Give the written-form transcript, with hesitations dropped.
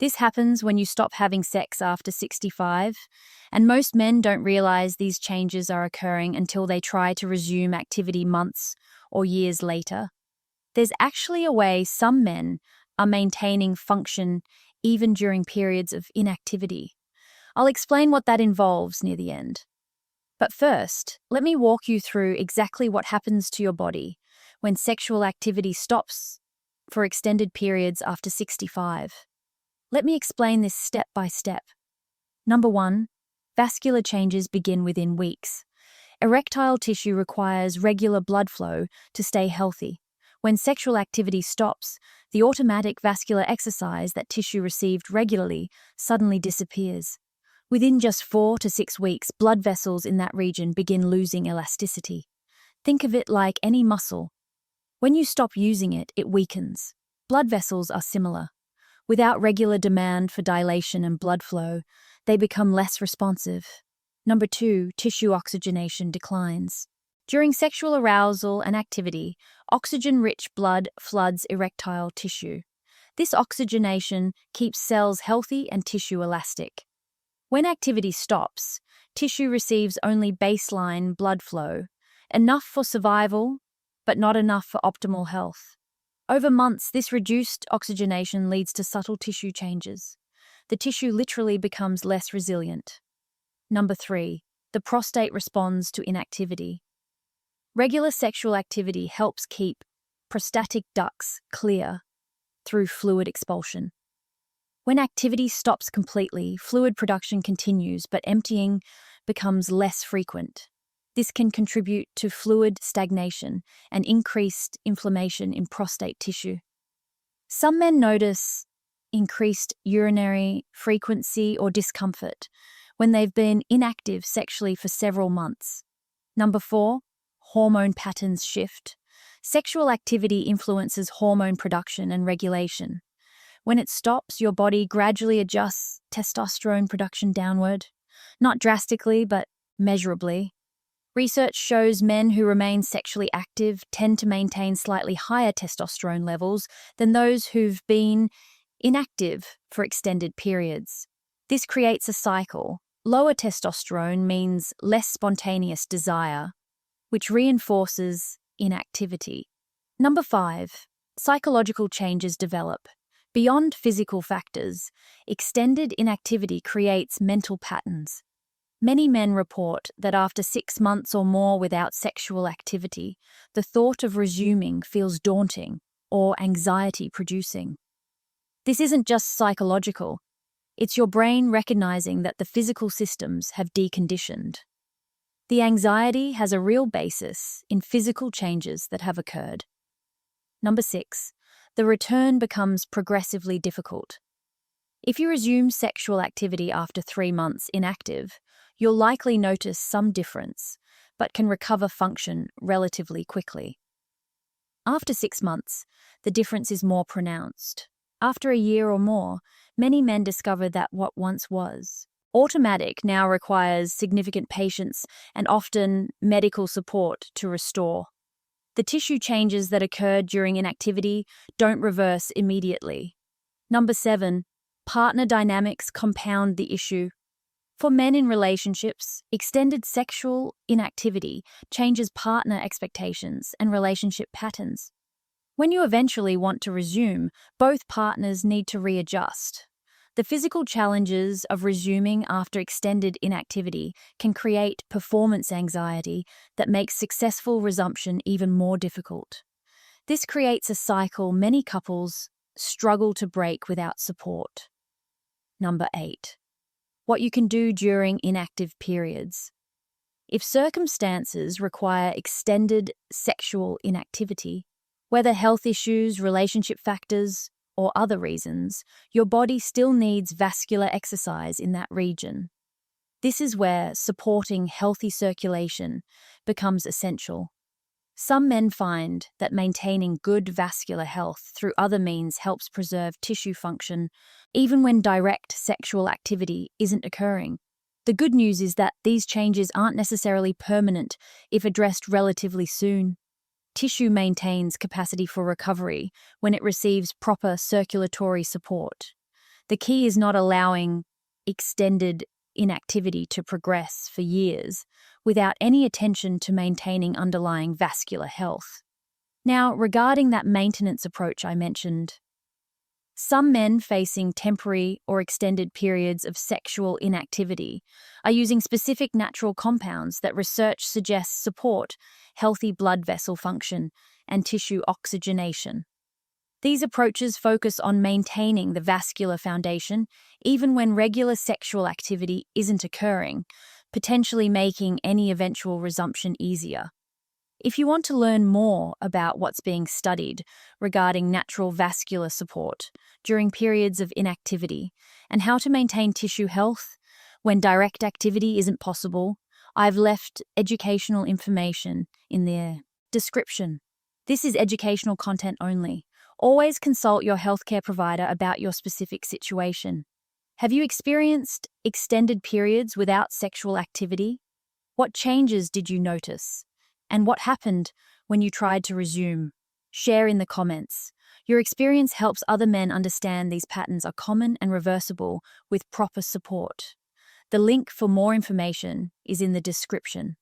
This happens when you stop having sex after 65, and most men don't realize these changes are occurring until they try to resume activity months or years later. There's actually a way some men are maintaining function even during periods of inactivity. I'll explain what that involves near the end. But first, let me walk you through exactly what happens to your body when sexual activity stops for extended periods after 65. Let me explain this step by step. Number 1, vascular changes begin within weeks. Erectile tissue requires regular blood flow to stay healthy. When sexual activity stops, the automatic vascular exercise that tissue received regularly suddenly disappears. Within just 4 to 6 weeks, blood vessels in that region begin losing elasticity. Think of it like any muscle. When you stop using it, it weakens. Blood vessels are similar. Without regular demand for dilation and blood flow, they become less responsive. Number 2, tissue oxygenation declines. During sexual arousal and activity, oxygen-rich blood floods erectile tissue. This oxygenation keeps cells healthy and tissue elastic. When activity stops, tissue receives only baseline blood flow, enough for survival, but not enough for optimal health. Over months, this reduced oxygenation leads to subtle tissue changes. The tissue literally becomes less resilient. Number 3, the prostate responds to inactivity. Regular sexual activity helps keep prostatic ducts clear through fluid expulsion. When activity stops completely, fluid production continues, but emptying becomes less frequent. This can contribute to fluid stagnation and increased inflammation in prostate tissue. Some men notice increased urinary frequency or discomfort when they've been inactive sexually for several months. Number 4, hormone patterns shift. Sexual activity influences hormone production and regulation. When it stops, your body gradually adjusts testosterone production downward, not drastically, but measurably. Research shows men who remain sexually active tend to maintain slightly higher testosterone levels than those who've been inactive for extended periods. This creates a cycle. Lower testosterone means less spontaneous desire, which reinforces inactivity. Number 5, psychological changes develop. Beyond physical factors, extended inactivity creates mental patterns. Many men report that after 6 months or more without sexual activity, the thought of resuming feels daunting or anxiety-producing. This isn't just psychological. It's your brain recognizing that the physical systems have deconditioned. The anxiety has a real basis in physical changes that have occurred. Number 6, the return becomes progressively difficult. If you resume sexual activity after 3 months inactive, you'll likely notice some difference, but can recover function relatively quickly. After 6 months, the difference is more pronounced. After a year or more, many men discover that what once was automatic now requires significant patience and often medical support to restore. The tissue changes that occurred during inactivity don't reverse immediately. Number 7, partner dynamics compound the issue. For men in relationships, extended sexual inactivity changes partner expectations and relationship patterns. When you eventually want to resume, both partners need to readjust. The physical challenges of resuming after extended inactivity can create performance anxiety that makes successful resumption even more difficult. This creates a cycle many couples struggle to break without support. Number 8, what you can do during inactive periods. If circumstances require extended sexual inactivity, whether health issues, relationship factors, or other reasons, your body still needs vascular exercise in that region. This is where supporting healthy circulation becomes essential. Some men find that maintaining good vascular health through other means helps preserve tissue function, even when direct sexual activity isn't occurring. The good news is that these changes aren't necessarily permanent if addressed relatively soon. Tissue maintains capacity for recovery when it receives proper circulatory support. The key is not allowing extended inactivity to progress for years without any attention to maintaining underlying vascular health. Now, regarding that maintenance approach I mentioned, some men facing temporary or extended periods of sexual inactivity are using specific natural compounds that research suggests support healthy blood vessel function and tissue oxygenation. These approaches focus on maintaining the vascular foundation even when regular sexual activity isn't occurring, potentially making any eventual resumption easier. If you want to learn more about what's being studied regarding natural vascular support during periods of inactivity and how to maintain tissue health when direct activity isn't possible, I've left educational information in the description. This is educational content only. Always consult your healthcare provider about your specific situation. Have you experienced extended periods without sexual activity? What changes did you notice? And what happened when you tried to resume? Share in the comments. Your experience helps other men understand these patterns are common and reversible with proper support. The link for more information is in the description.